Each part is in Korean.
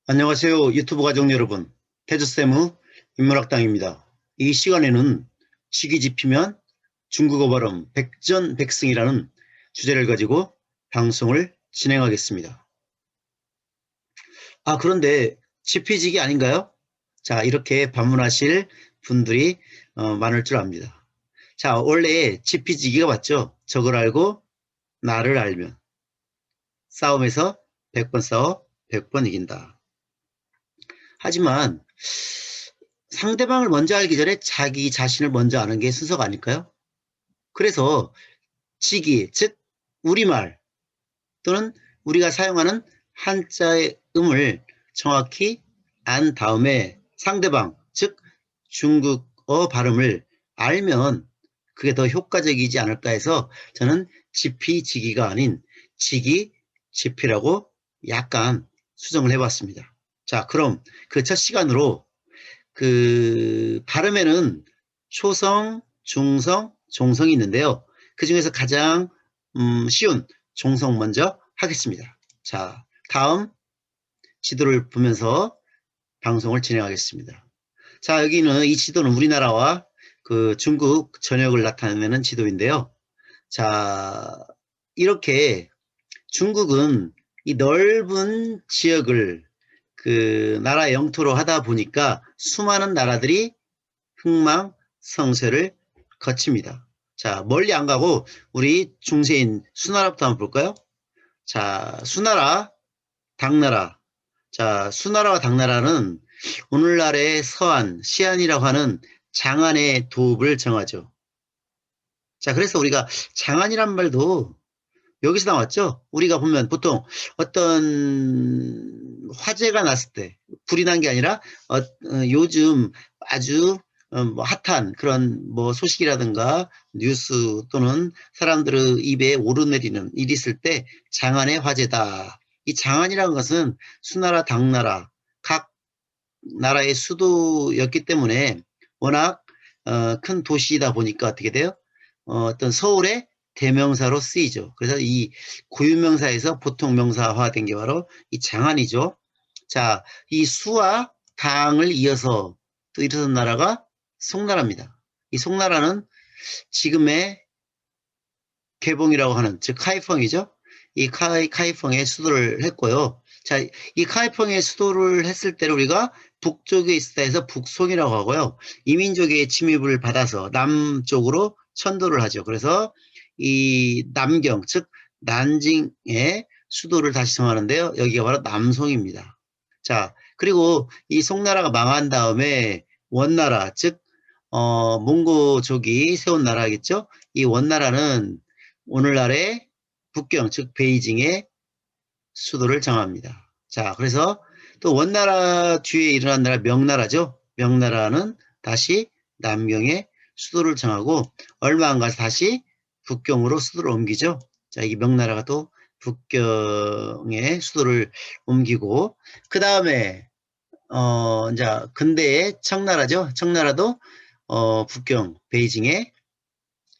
안녕하세요. 유튜브 가족 여러분. 태주쌤의 인문학당입니다. 이 시간에는 치기 집히면 중국어 발음 백전백승이라는 주제를 가지고 방송을 진행하겠습니다. 그런데 지피지기 아닌가요? 자, 이렇게 반문하실 분들이 많을 줄 압니다. 자, 원래 지피지기가 맞죠? 적을 알고 나를 알면 싸움에서 100번 싸워 100번 이긴다. 하지만 상대방을 먼저 알기 전에 자기 자신을 먼저 아는 게 순서가 아닐까요? 그래서 지기, 즉 우리말 또는 우리가 사용하는 한자의 음을 정확히 안 다음에 상대방, 즉 중국어 발음을 알면 그게 더 효과적이지 않을까 해서 저는 지피지기가 아닌 지기지피라고 약간 수정을 해봤습니다. 자, 그럼 그 첫 시간으로 그 발음에는 초성, 중성, 종성이 있는데요. 그 중에서 가장 쉬운 종성 먼저 하겠습니다. 자, 다음 지도를 보면서 방송을 진행하겠습니다. 자, 여기는 이 지도는 우리나라와 그 중국 전역을 나타내는 지도인데요. 자, 이렇게 중국은 이 넓은 지역을 그 나라 영토로 하다 보니까 수많은 나라들이 흥망성쇠를 거칩니다. 자, 멀리 안 가고 우리 중세인 수나라부터 한번 볼까요? 자, 수나라, 당나라. 자, 수나라와 당나라는 오늘날의 서안, 시안이라고 하는 장안의 도읍을 정하죠. 자, 그래서 우리가 장안이란 말도 여기서 나왔죠. 우리가 보면 보통 어떤 화재가 났을 때 불이 난 게 아니라 요즘 아주 뭐 핫한 그런 뭐 소식이라든가 뉴스 또는 사람들의 입에 오르내리는 일이 있을 때 장안의 화재다. 이 장안이라는 것은 수나라, 당나라 각 나라의 수도였기 때문에 워낙 큰 도시이다 보니까 어떻게 돼요? 어떤 서울의 대명사로 쓰이죠. 그래서 이 고유명사에서 보통명사화된 게 바로 이 장안이죠. 자, 이 수와 당을 이어서 또 일어선 나라가 송나라입니다. 이 송나라는 지금의 개봉이라고 하는, 즉 카이펑이죠. 이 카이펑의 수도를 했고요. 자, 이 카이펑의 수도를 했을 때를 우리가 북쪽에 있다 해서 북송이라고 하고요. 이민족의 침입을 받아서 남쪽으로 천도를 하죠. 그래서 이 남경, 즉 난징의 수도를 다시 정하는데요. 여기가 바로 남송입니다. 자, 그리고 이 송나라가 망한 다음에 원나라, 즉 몽고족이 세운 나라겠죠. 이 원나라는 오늘날의 북경, 즉 베이징의 수도를 정합니다. 자, 그래서 또 원나라 뒤에 일어난 나라 명나라죠. 명나라는 다시 남경의 수도를 정하고 얼마 안 가서 다시 북경으로 수도를 옮기죠. 자, 이게 명나라가 또 북경의 수도를 옮기고 그 다음에 이제 근대의 청나라죠. 청나라도 북경 베이징의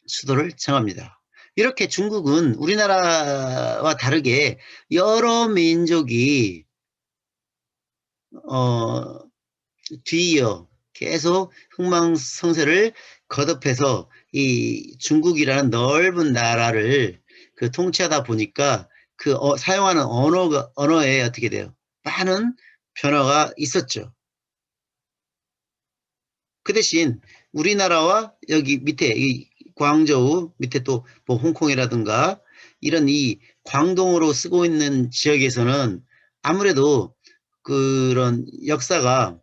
수도를 정합니다. 이렇게 중국은 우리나라와 다르게 여러 민족이 뒤이어 계속 흥망성쇠를 거듭해서 이 중국이라는 넓은 나라를 그 통치하다 보니까 그 사용하는 언어에 어떻게 돼요? 많은 변화가 있었죠. 그 대신 우리나라와 여기 밑에 이 광저우 밑에 또 뭐 홍콩이라든가 이런 이 광동어로 쓰고 있는 지역에서는 아무래도 그런 역사가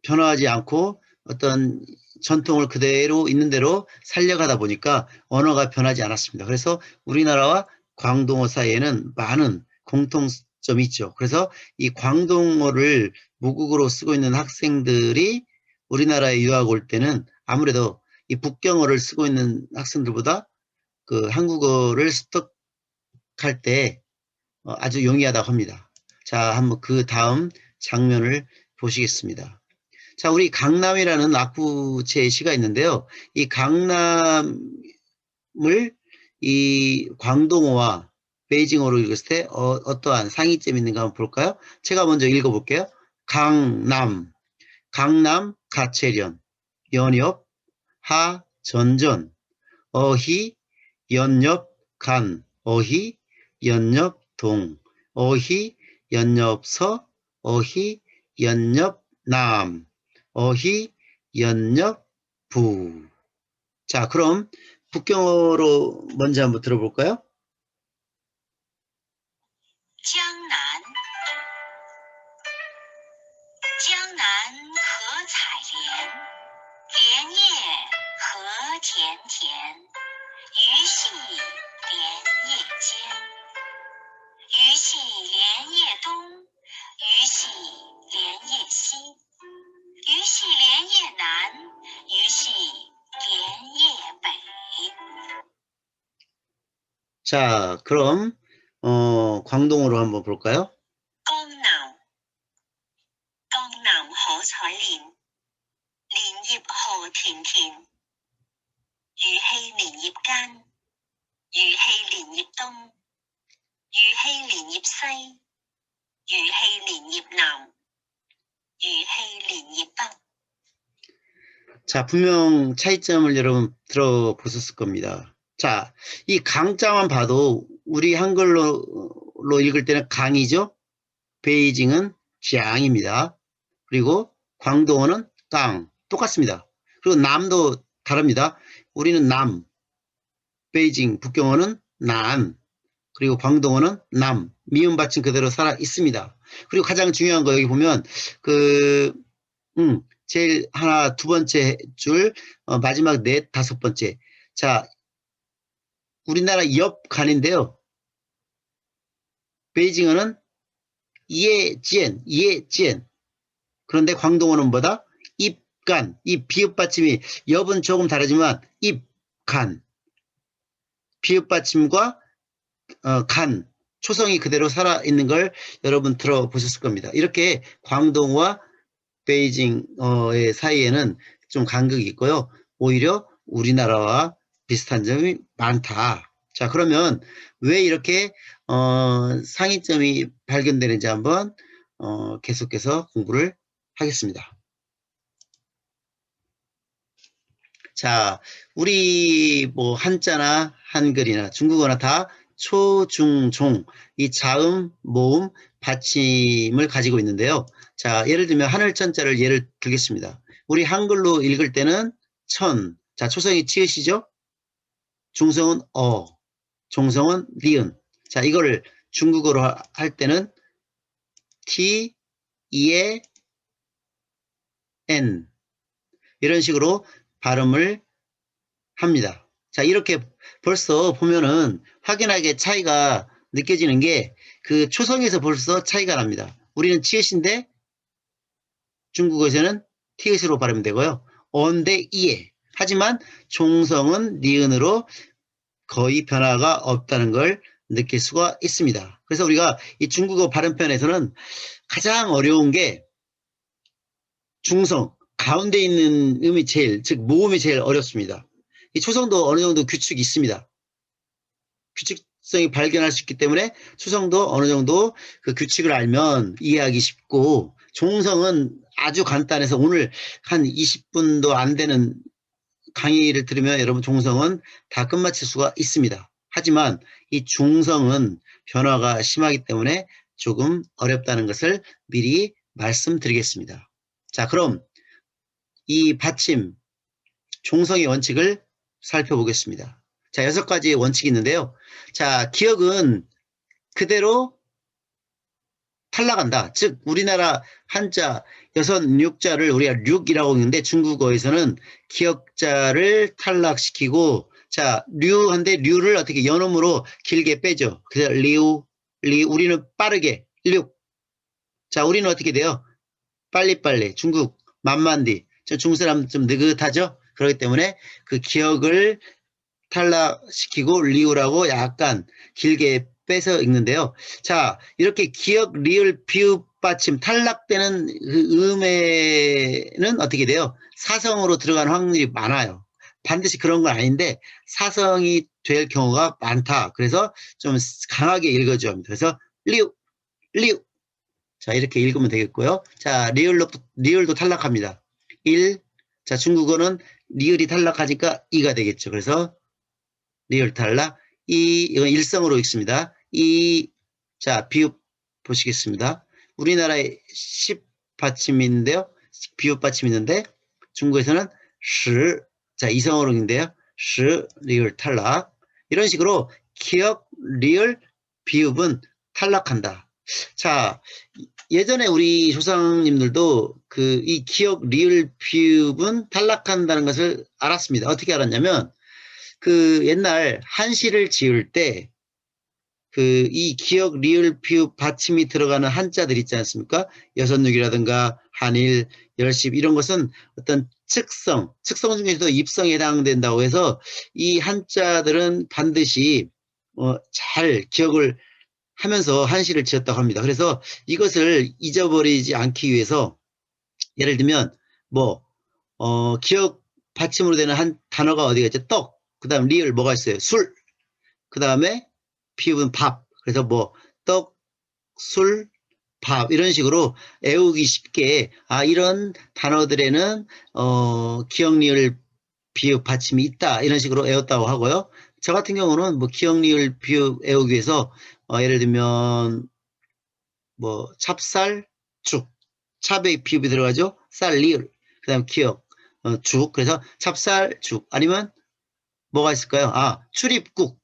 변화하지 않고 어떤 전통을 그대로 있는 대로 살려가다 보니까 언어가 변하지 않았습니다. 그래서 우리나라와 광동어 사이에는 많은 공통점이 있죠. 그래서 이 광동어를 모국어로 쓰고 있는 학생들이 우리나라에 유학 올 때는 아무래도 이 북경어를 쓰고 있는 학생들보다 그 한국어를 습득할 때 아주 용이하다고 합니다. 자, 한번 그 다음 장면을 보시겠습니다. 자, 우리 강남이라는 악구체의 시가 있는데요. 이 강남을 이 광동어와 베이징어로 읽었을 때 어떠한 상이점이 있는가 한번 볼까요? 제가 먼저 읽어볼게요. 강남, 강남 가채련, 연엽, 하 전전, 어희 연엽 간, 어희 연엽 동, 어희 연엽 서, 어희 연엽 남, 어희 연엽 부. 자, 그럼 북경어로 먼저 한번 들어볼까요? 江南，江南可采莲，莲叶何田田。鱼戏莲叶间，鱼戏莲叶东，鱼戏莲叶西，鱼戏莲叶南，鱼戏莲叶北。 자, 그럼 광동어로 한번 볼까요? 江南可采莲，莲葉何田田。魚戲蓮葉間，魚戲蓮葉東，魚戲蓮葉西，魚戲蓮葉南，魚戲蓮葉北。 자, 분명 차이점을 여러분 들어보셨을 겁니다. 자, 이 강자만 봐도 우리 한글로 읽을 때는 강이죠. 베이징은 샹입니다. 그리고 광동어는 깡, 똑같습니다. 그리고 남도 다릅니다. 우리는 남, 베이징, 북경어는 난, 그리고 광동어는 남, 미음 받침 그대로 살아 있습니다. 그리고 가장 중요한 거 여기 보면 제일 하나, 두 번째 줄, 마지막 넷, 다섯 번째. 자, 우리나라 옆간인데요. 베이징어는 이에 지엔. 그런데 광동어는 뭐다? 입간. 이 비읍 받침이 옆은 조금 다르지만 입간. 비읍 받침과 간, 초성이 그대로 살아있는 걸 여러분 들어보셨을 겁니다. 이렇게 광동어와 베이징어의 사이에는 좀 간극이 있고요. 오히려 우리나라와 비슷한 점이 많다. 자, 그러면 왜 이렇게 상이점이 발견되는지 한번 계속해서 공부를 하겠습니다. 자, 우리 뭐 한자나 한글이나 중국어나 다 초, 중, 종, 이 자음, 모음, 받침을 가지고 있는데요. 자, 예를 들면 하늘천자를 예를 들겠습니다. 우리 한글로 읽을 때는 천. 자, 초성이 치읓이죠? 중성은 종성은 니은. 자, 이거를 중국어로 할 때는 T, E에 N. 이런 식으로 발음을 합니다. 자, 이렇게 벌써 보면은 확연하게 차이가 느껴지는 게 그 초성에서 벌써 차이가 납니다. 우리는 치읓인데 중국어에서는 티읕으로 발음이 되고요. 어인데 이에. 하지만 종성은 니은으로 거의 변화가 없다는 걸 느낄 수가 있습니다. 그래서 우리가 이 중국어 발음편에서는 가장 어려운 게 중성, 가운데 있는 음이 즉 모음이 제일 어렵습니다. 이 초성도 어느 정도 규칙이 있습니다. 규칙성이 발견할 수 있기 때문에 초성도 어느 정도 그 규칙을 알면 이해하기 쉽고, 종성은 아주 간단해서 오늘 한 20분도 안 되는 강의를 들으면 여러분 종성은 다 끝마칠 수가 있습니다. 하지만 이 중성은 변화가 심하기 때문에 조금 어렵다는 것을 미리 말씀드리겠습니다. 자, 그럼 이 받침, 종성의 원칙을 살펴보겠습니다. 자, 6가지의 원칙이 있는데요. 자, 기억은 그대로 탈락한다. 즉 우리나라 한자 6자를 우리가 륙이라고 하는데 중국어에서는 기억자를 탈락시키고, 자, 류한데 류를 어떻게 연음으로 길게 빼죠. 그래서 리우, 우리는 빠르게 륙. 자, 우리는 어떻게 돼요? 빨리빨리. 중국 만만디. 중국 사람 좀 느긋하죠? 그렇기 때문에 그 기억을 탈락시키고 리우라고 약간 길게 빼서 읽는데요. 자, 이렇게 기억, 리을, 비읍, 받침 탈락되는 그 음에는 어떻게 돼요? 사성으로 들어가는 확률이 많아요. 반드시 그런 건 아닌데 사성이 될 경우가 많다. 그래서 좀 강하게 읽어줘야 합니다. 그래서 리우, 리우. 자, 이렇게 읽으면 되겠고요. 자, 리을도 탈락합니다. 1. 자, 중국어는 리을이 탈락하니까 2가 되겠죠. 그래서 리을 탈락. 2, 이건 일성으로 읽습니다. 2. 자, 비읍 보시겠습니다. 우리나라의 10 받침인데요. 비읍 받침이 있는데 중국에서는 시, 자, 이성으로 읽는데요. 시, 리을 탈락. 이런 식으로 기역, 리을, 비읍은 탈락한다. 자, 예전에 우리 조상님들도 이 기역, 리을, 비읍은 탈락한다는 것을 알았습니다. 어떻게 알았냐면 옛날 한시를 지을 때 이 기역, 리을, 비읍, 받침이 들어가는 한자들 있지 않습니까? 여섯육이라든가 한일, 열십 이런 것은 어떤 측성 중에서도 입성에 해당된다고 해서 이 한자들은 반드시 잘 기억을 하면서 한시를 지었다고 합니다. 그래서 이것을 잊어버리지 않기 위해서 예를 들면 기억 받침으로 되는 한 단어가 어디가 있죠? 떡, 그 다음 리을 뭐가 있어요? 술, 그 다음에 비읍은 밥. 그래서 떡, 술, 밥 이런 식으로 외우기 쉽게 이런 단어들에는 기억, 리을, 비읍, 받침이 있다 이런 식으로 외웠다고 하고요. 저 같은 경우는 기억, 리을, 비읍 외우기 위해서 예를 들면 찹쌀, 죽, 찹에 비읍이 들어가죠. 쌀, 리을, 그 다음 기억, 죽. 그래서 찹쌀, 죽. 아니면 뭐가 있을까요? 출입국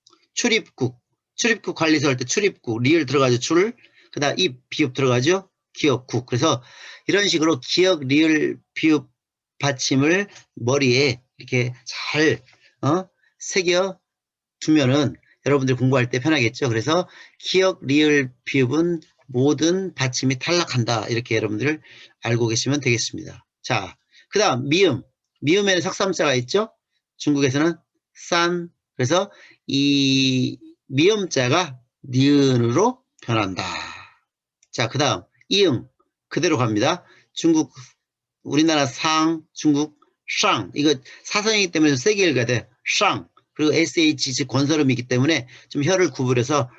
관리소 할 때 출입국, 리을 들어가죠. 출, 그 다음 입, 비읍 들어가죠. 기억, 국. 그래서 이런 식으로 기억, 리을, 비읍, 받침을 머리에 이렇게 잘 새겨 두면은 여러분들 공부할 때 편하겠죠. 그래서 기억, 리을, 비읍은 모든 받침이 탈락한다. 이렇게 여러분들 알고 계시면 되겠습니다. 자, 그 다음 미음. 미음에는 석삼자가 있죠. 중국에서는 산. 그래서 이 미음자가 니은으로 변한다. 자, 그 다음 이응. 그대로 갑니다. 중국, 우리나라 상, 중국 쌍. 이거 사선이기 때문에 좀 세게 읽어야 돼. 쌍. 그리고 SH 즉 권설음이기 때문에 좀 혀를 구부려서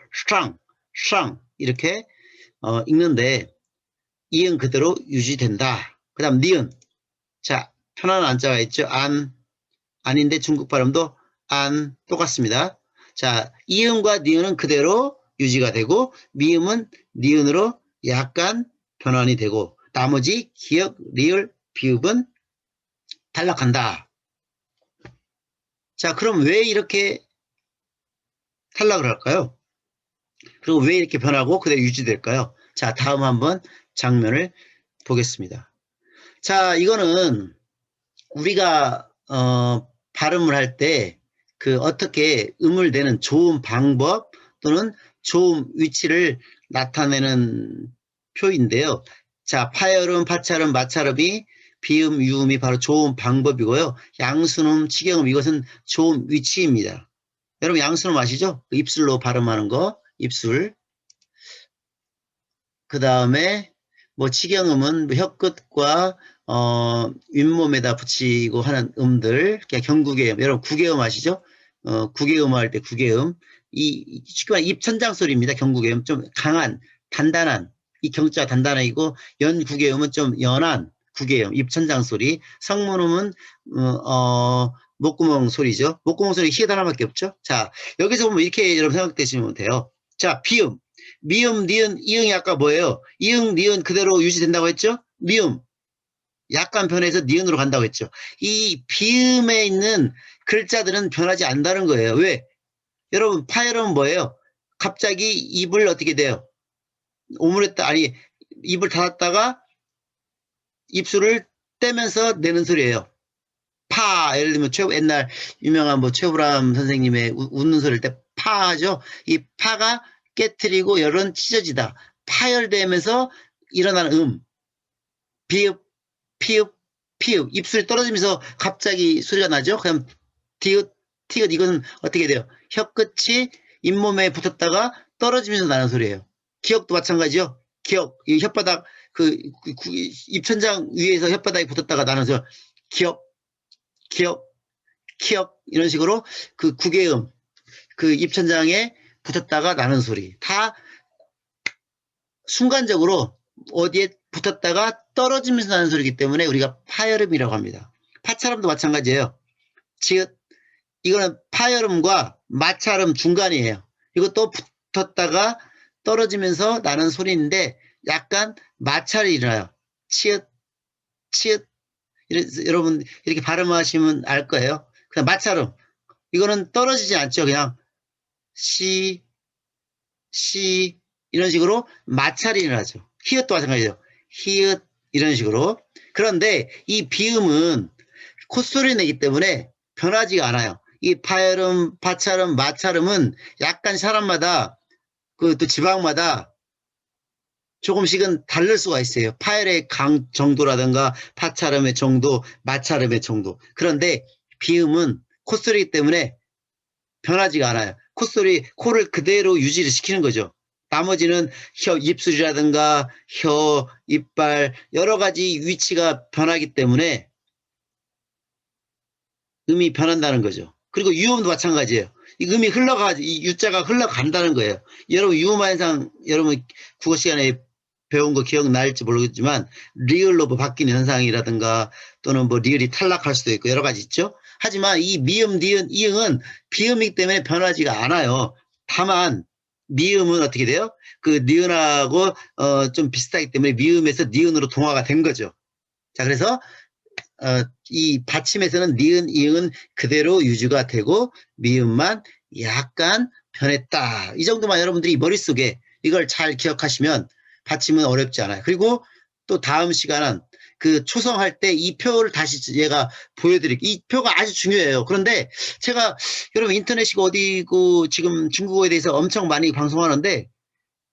쌍 이렇게 읽는데 이응 그대로 유지된다. 그 다음 니은. 자, 편안한 안자가 있죠. 안인데 중국 발음도 안 똑같습니다. 자, 이음과 니은은 그대로 유지가 되고 미음은 니은으로 약간 변환이 되고 나머지 기역, 리을, 비읍은 탈락한다. 자, 그럼 왜 이렇게 탈락을 할까요? 그리고 왜 이렇게 변하고 그대로 유지될까요? 자, 다음 한번 장면을 보겠습니다. 자, 이거는 우리가 발음을 할 때 어떻게 음을 내는 좋은 방법 또는 좋은 위치를 나타내는 표인데요. 자, 파열음, 파찰음, 마찰음이 비음, 유음이 바로 좋은 방법이고요. 양순음, 치경음 이것은 좋은 위치입니다. 여러분 양순음 아시죠? 입술로 발음하는 거, 입술. 그 다음에 치경음은 혀끝과 윗몸에다 붙이고 하는 음들, 경구개음. 여러분 구개음 아시죠? 구개음 할 때 구개음. 쉽게 말해 입천장 소리입니다. 경구개음. 좀 강한, 단단한, 이 경자가 단단하고 연구개음은 좀 연한 구개음, 입천장 소리. 성문음은 목구멍 소리죠. 목구멍 소리 히읗 하나밖에 없죠. 자, 여기서 보면 이렇게 여러분 생각되시면 돼요. 자, 비음. 미음, 니은, 이응이 아까 뭐예요? 이응, 니은 그대로 유지된다고 했죠? 미음. 약간 변해서 니은으로 간다고 했죠. 이 비음에 있는 글자들은 변하지 않는다는 거예요. 왜? 여러분, 파열음은 뭐예요? 갑자기 입을 어떻게 돼요? 입을 닫았다가 입술을 떼면서 내는 소리예요. 예를 들면 옛날 유명한 최불암 선생님의 웃는 소리일 때 파죠. 이 파가 깨트리고 열은 찢어지다. 파열되면서 일어나는 비읍, 피읍, 피읍. 입술이 떨어지면서 갑자기 소리가 나죠. 그냥 디귿, 티귿 이거는 어떻게 돼요? 혀끝이 잇몸에 붙었다가 떨어지면서 나는 소리예요. 기억도 마찬가지죠. 기억, 이 혓바닥 입천장 위에서 혓바닥이 붙었다가 나는 소리. 기억, 이런 식으로 구개음. 그 입천장에 붙었다가 나는 소리. 다 순간적으로 어디에 붙었다가 떨어지면서 나는 소리이기 때문에 우리가 파열음이라고 합니다. 파찰음도 마찬가지예요. 지읒, 이거는 파열음과 마찰음 중간이에요. 이것도 붙었다가 떨어지면서 나는 소리인데 약간 마찰이 일어나요. 치읓, 치읓. 여러분 이렇게 발음하시면 알 거예요. 그냥 마찰음. 이거는 떨어지지 않죠. 그냥 시, 시 이런 식으로 마찰이 일어나죠. 히읗도 마찬가지죠. 히읗 이런 식으로. 그런데 이 비음은 콧소리 내기 때문에 변하지가 않아요. 이 파열음, 파찰음, 마찰음은 약간 사람마다 그 또 지방마다 조금씩은 다를 수가 있어요. 파열의 강 정도라든가 파찰음의 정도, 마찰음의 정도. 그런데 비음은 콧소리이기 때문에 변하지가 않아요. 콧소리, 코를 그대로 유지를 시키는 거죠. 나머지는 혀, 입술이라든가 혀, 이빨 여러 가지 위치가 변하기 때문에 음이 변한다는 거죠. 그리고 유음도 마찬가지예요. 이 음이 이 유자가 흘러간다는 거예요. 여러분 유음환상 여러분 국어 시간에 배운 거 기억날지 모르겠지만 리을로 바뀌는 현상이라든가 또는 뭐 리을이 탈락할 수도 있고 여러 가지 있죠. 하지만 이 미음, 니은, 이응은 비음이기 때문에 변하지가 않아요. 다만 미음은 어떻게 돼요? 그 니은하고 좀 비슷하기 때문에 미음에서 니은으로 동화가 된 거죠. 자, 그래서 이 받침에서는 니은, 이응은 그대로 유지가 되고 미음만 약간 변했다. 이 정도만 여러분들이 머릿속에 이걸 잘 기억하시면 받침은 어렵지 않아요. 그리고 또 다음 시간은 그 초성할 때 이 표를 다시 얘가 보여드릴게요. 이 표가 아주 중요해요. 그런데 제가 여러분 인터넷이 어디고 지금 중국어에 대해서 엄청 많이 방송하는데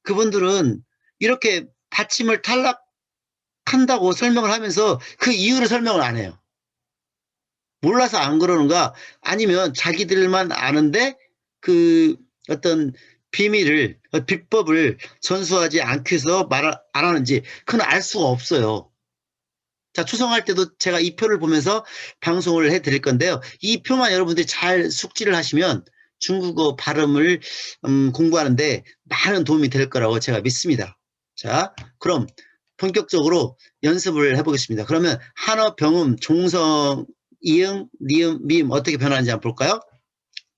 그분들은 이렇게 받침을 탈락한다고 설명을 하면서 그 이유를 설명을 안 해요. 몰라서 안 그러는가 아니면 자기들만 아는데 그 어떤 비밀을 비법을 전수하지 않기 위해서 말 안 하는지 그건 알 수가 없어요. 자, 초성할 때도 제가 이 표를 보면서 방송을 해드릴 건데요. 이 표만 여러분들이 잘 숙지를 하시면 중국어 발음을 공부하는데 많은 도움이 될 거라고 제가 믿습니다. 자, 그럼 본격적으로 연습을 해보겠습니다. 그러면 한어, 병음, 종성, 이응, 니음, 미음 어떻게 변하는지 한번 볼까요?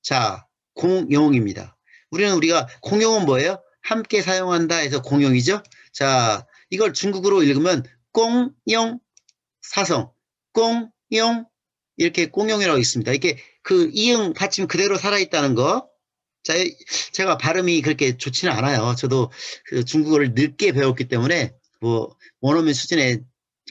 자, 공용입니다. 우리가 공용은 뭐예요? 함께 사용한다 해서 공용이죠. 자, 이걸 중국어로 읽으면 공용 사성, 공용 이렇게 공용이라고 있습니다. 이렇게 그 이응 받침 그대로 살아있다는 거. 자, 제가 발음이 그렇게 좋지는 않아요. 저도 그 중국어를 늦게 배웠기 때문에 뭐 원어민 수준에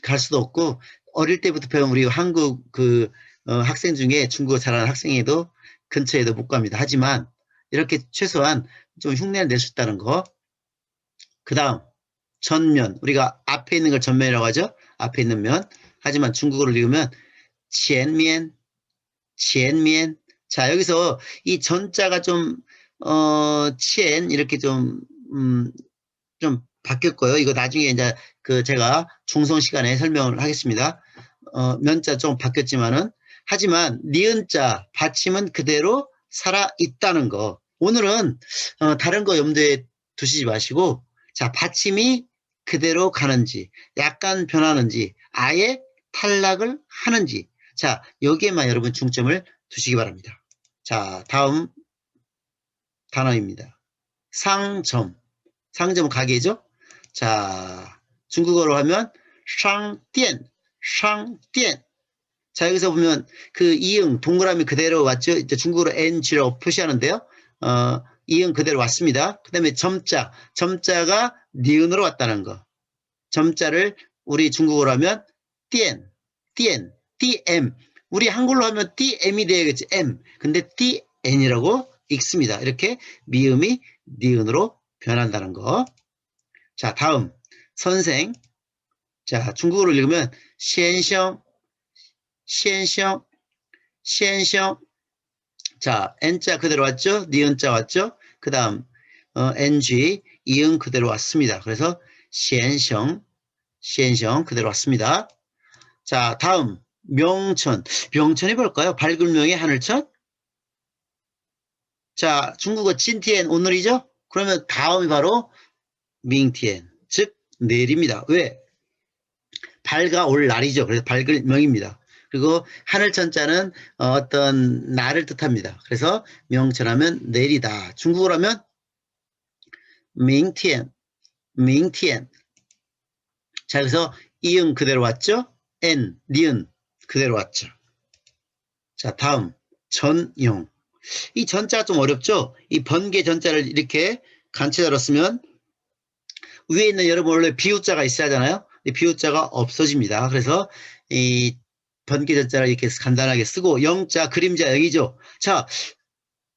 갈 수도 없고 어릴 때부터 배운 우리 한국 그 학생 중에 중국어 잘하는 학생에도 근처에도 못 갑니다. 하지만 이렇게 최소한 좀 흉내를 낼 수 있다는 거. 그 다음 전면, 우리가 앞에 있는 걸 전면이라고 하죠. 앞에 있는 면. 하지만 중국어를 읽으면 qianmian, qianmian. 자, 여기서 이 전자가 좀 qian 이렇게 좀 바뀌었고요. 이거 나중에 이제 그 제가 중성 시간에 설명을 하겠습니다. 면자 좀 바뀌었지만은 하지만 니은자 받침은 그대로 살아 있다는 거. 오늘은 다른 거 염두에 두시지 마시고 자, 받침이 그대로 가는지 약간 변하는지 아예 탈락을 하는지 자, 여기에만 여러분 중점을 두시기 바랍니다. 자, 다음 단어입니다. 상점. 상점 가게죠? 자, 중국어로 하면 상디안, 상디안. 자, 여기서 보면 그 이응 동그라미 그대로 왔죠? 이제 중국어로 NG라고 표시하는데요. 이응 그대로 왔습니다. 그 다음에 점자가 니은으로 왔다는 거. 점자를 우리 중국어로 하면 띠엔, DM. 우리 한글로 하면 DM이 되겠지, M. 근데 DN이라고 읽습니다. 이렇게 미음이 니은으로 변한다는 거. 자, 다음 선생. 자, 중국어로 읽으면 시엔성, 시엔성. 자, N자 그대로 왔죠? 니은자 왔죠? 그 다음 NG, 이응 그대로 왔습니다. 그래서 시엔성 그대로 왔습니다. 자, 다음 명천이 뭘까요? 밝은 명의 하늘천? 자, 중국어 찐티엔 오늘이죠? 그러면 다음이 바로 밍티엔, 즉 내일입니다. 왜? 밝아올 날이죠. 그래서 밝을 명입니다. 그리고 하늘 천자는 어떤 날을 뜻합니다. 그래서 명천하면 내일이다. 중국어로 하면 밍티엔, 밍티엔. 자, 그래서 이응 그대로 왔죠? 엔, 니은 그대로 왔죠. 자, 다음 전용. 이 전자가 좀 어렵죠? 이 번개 전자를 이렇게 간체자로 쓰면 위에 있는 여러분 원래 비우자가 있어야 하잖아요. 이 비우자가 없어집니다. 그래서 이 번개 전자를 이렇게 간단하게 쓰고 영자 그림자 영이죠. 자,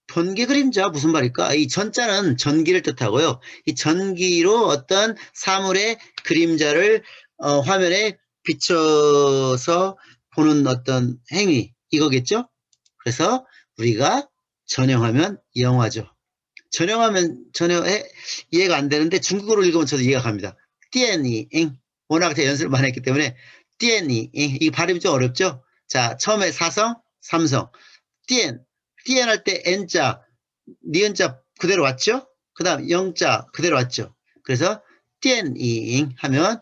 번개 그림자 무슨 말일까? 이 전자는 전기를 뜻하고요. 이 전기로 어떤 사물의 그림자를 화면에 비춰서 보는 어떤 행위 이거겠죠? 그래서 우리가 전형하면 영화죠. 전형하면 전혀 이해가 안 되는데 중국어로 읽으면 저도 이해가 갑니다. 띠엔이잉. 워낙 제가 연습을 많이 했기 때문에 띠엔이잉. 이 발음이 좀 어렵죠? 자, 처음에 사성, 삼성. 띠엔. 띠엔 할 때 N자, 니은자 그대로 왔죠? 그 다음 영자 그대로 왔죠? 그래서 띠엔이잉 하면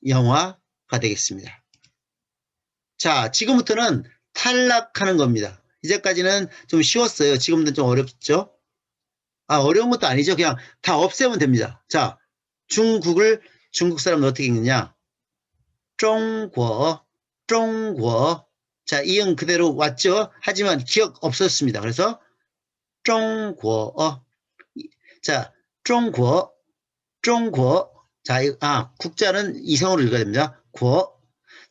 영화가 되겠습니다. 자, 지금부터는 탈락하는 겁니다. 이제까지는 좀 쉬웠어요. 지금도 좀 어렵죠? 어려운 것도 아니죠. 그냥 다 없애면 됩니다. 자, 중국 사람은 어떻게 읽느냐? 중국. 자, 이응 그대로 왔죠? 하지만 기억 없었습니다. 그래서 중국. 자, 중국. 자, 국자는 이성으로 읽어야 됩니다. 고.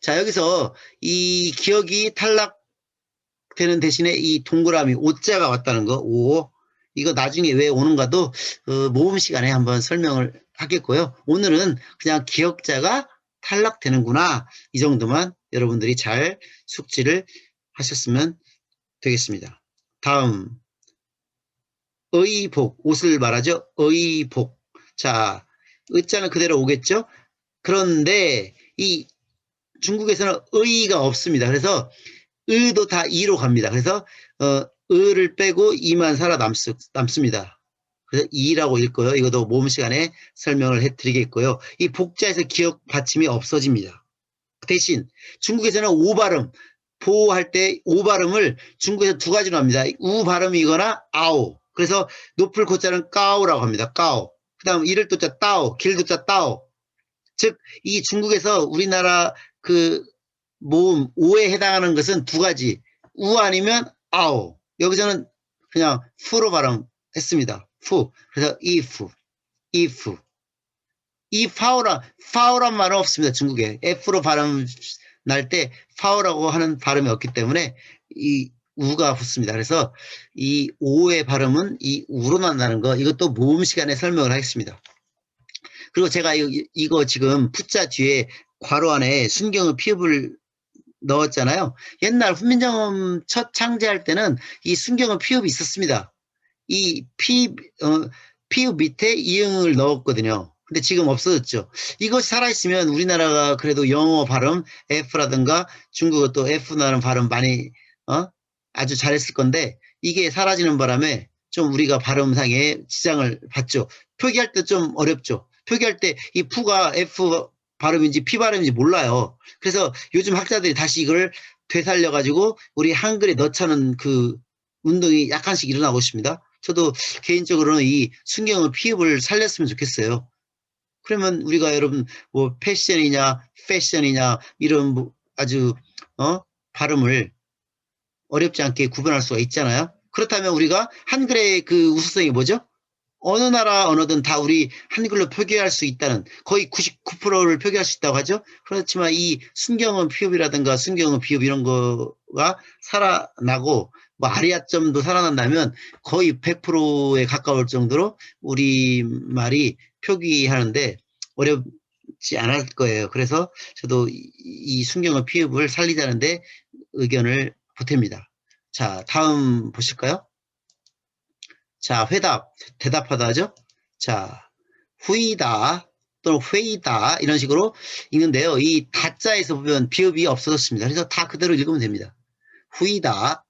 자, 여기서 이 기억이 탈락되는 대신에 이 동그라미 오자가 왔다는 거. 오. 이거 나중에 왜 오는가도 모음 시간에 한번 설명을 하겠고요. 오늘은 그냥 기억자가 탈락되는구나. 이 정도만 여러분들이 잘 숙지를 하셨으면 되겠습니다. 다음 의복, 옷을 말하죠. 의복. 자, 의자는 그대로 오겠죠. 그런데 이 중국에서는 의가 없습니다. 그래서 의도 다 이로 갑니다. 그래서 의를 빼고 이만 살아남습니다. 그래서 이라고 읽고요. 이것도 모음 시간에 설명을 해드리겠고요. 이 복자에서 기억 받침이 없어집니다. 대신 중국에서는 오 발음, 보호할 때 오 발음을 중국에서 두 가지로 합니다. 우 발음이거나 아오. 그래서 높을 고자는 까오라고 합니다. 까오. 그 다음 이를 또자 따오, 길도자 따오. 즉 이 중국에서 우리나라 그 모음 오에 해당하는 것은 두 가지. 우 아니면 아오. 여기서는 그냥 fu로 발음했습니다. fu. 그래서 if. 이 파오란 말은 없습니다. 중국에. F로 발음 날 때 파오라고 하는 발음이 없기 때문에 이 우가 붙습니다. 그래서 이 오의 발음은 이 우로 난다는 거 이것도 모음 시간에 설명을 하겠습니다. 그리고 제가 이거 지금 푸자 뒤에 괄호 안에 순경의 피읍을 넣었잖아요. 옛날 훈민정음 첫 창제할 때는 이 순경의 피읍이 있었습니다. 이 피읍 밑에 이응을 넣었거든요. 근데 지금 없어졌죠. 이것이 살아있으면 우리나라가 그래도 영어 발음 F라든가 중국어 또 F 나는 발음 많이 아주 잘했을 건데 이게 사라지는 바람에 좀 우리가 발음상에 지장을 받죠. 표기할 때 좀 어렵죠. 표기할 때 이 푸가 F 발음인지 P 발음인지 몰라요. 그래서 요즘 학자들이 다시 이걸 되살려가지고 우리 한글에 넣자는 그 운동이 약간씩 일어나고 있습니다. 저도 개인적으로는 이 순경의 피읍을 살렸으면 좋겠어요. 그러면 우리가 여러분 뭐 패션이냐 이런 뭐 아주 발음을 어렵지 않게 구분할 수가 있잖아요. 그렇다면 우리가 한글의 그 우수성이 뭐죠? 어느 나라 언어든 다 우리 한글로 표기할 수 있다는 거의 99%를 표기할 수 있다고 하죠. 그렇지만 이 순경은 피읍이라든가 순경은 비읍 이런 거가 살아나고 뭐 아리아점도 살아난다면 거의 100%에 가까울 정도로 우리말이 표기하는데 어렵지 않을 거예요. 그래서 저도 이 순경의 피읍을 살리자는데 의견을 보탭니다. 자, 다음 보실까요? 자, 대답하다 하죠? 자, 후이다 또는 회이다 이런 식으로 읽는데요. 이 다자에서 보면 비읍이 없어졌습니다. 그래서 다 그대로 읽으면 됩니다. 후이다.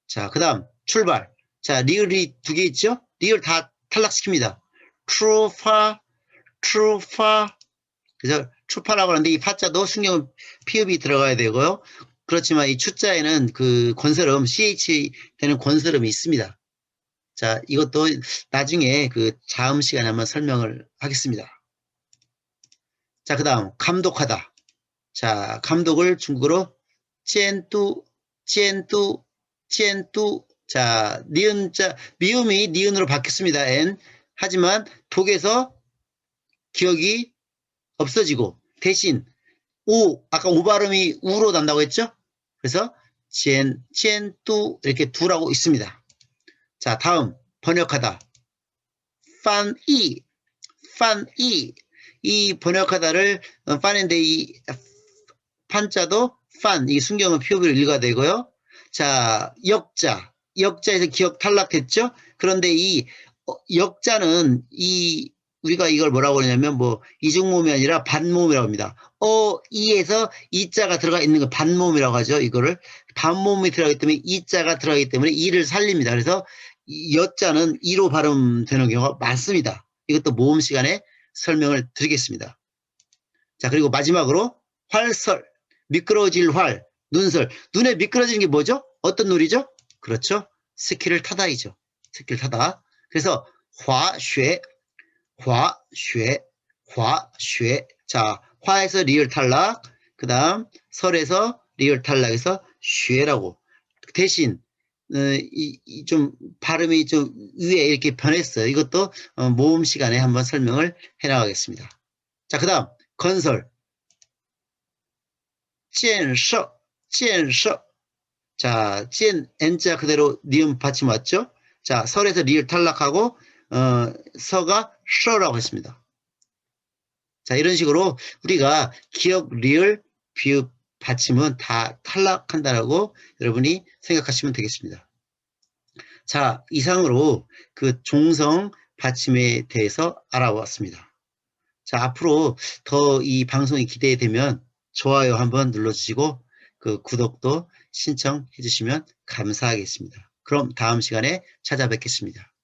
자, 그 다음 출발. 자, 리을이 두 개 있죠? 리을 다 탈락시킵니다. true, far, true, far. 그래서 true파라고 하는데 이 파자도 순경 피읍이 들어가야 되고요. 그렇지만 이 추자에는 그 권설음, ch 되는 권설음이 있습니다. 자, 이것도 나중에 그 자음 시간에 한번 설명을 하겠습니다. 자, 그 다음, 감독하다. 자, 감독을 중국어로 젠뚜, 젠뚜, 젠뚜. 자, 니은자, 미음이 니은으로 바뀌었습니다. n. 하지만 독에서 기억이 없어지고 대신 우, 아까 우 발음이 우로 난다고 했죠? 그래서 젠뚜 이렇게 두라고 있습니다. 자, 다음 번역하다. 판이, 판이. 이 번역하다를 판인데 이 판자도 판, 이 순경은 피읍으로 읽어야 되고요. 자, 역자. 역자에서 기억 탈락했죠? 그런데 이 역자는 우리가 이걸 뭐라고 그러냐면 뭐 이중모음이 아니라 반모음이라고 합니다. 이에서 이자가 들어가 있는 거 반모음이라고 하죠. 이거를 반모음이 들어가기 때문에 이자가 들어가기 때문에 이를 살립니다. 그래서 여자는 이로 발음되는 경우가 많습니다. 이것도 모음 시간에 설명을 드리겠습니다. 자, 그리고 마지막으로 활설, 미끄러질 활, 눈설. 눈에 미끄러지는 게 뭐죠? 어떤 놀이죠? 그렇죠. 스키를 타다이죠. 스키를 타다. 그래서 화쉐, 화쉐, 화쉐. 자, 화에서 리을 탈락. 그 다음 설에서 리을 탈락해서 쉐라고. 대신 좀 발음이 좀 위에 이렇게 변했어요. 이것도 모음 시간에 한번 설명을 해나가겠습니다. 자, 그 다음 건설.建设, 建设. 자, n자 그대로 니은 받침 왔죠? 자, 설에서 리을 탈락하고 서가 셔라고 했습니다. 자, 이런 식으로 우리가 기억, 리을, 비읍, 받침은 다 탈락한다라고 여러분이 생각하시면 되겠습니다. 자, 이상으로 그 종성 받침에 대해서 알아보았습니다. 자, 앞으로 더 이 방송이 기대되면 좋아요 한번 눌러주시고 그 구독도 신청해 주시면 감사하겠습니다. 그럼 다음 시간에 찾아뵙겠습니다.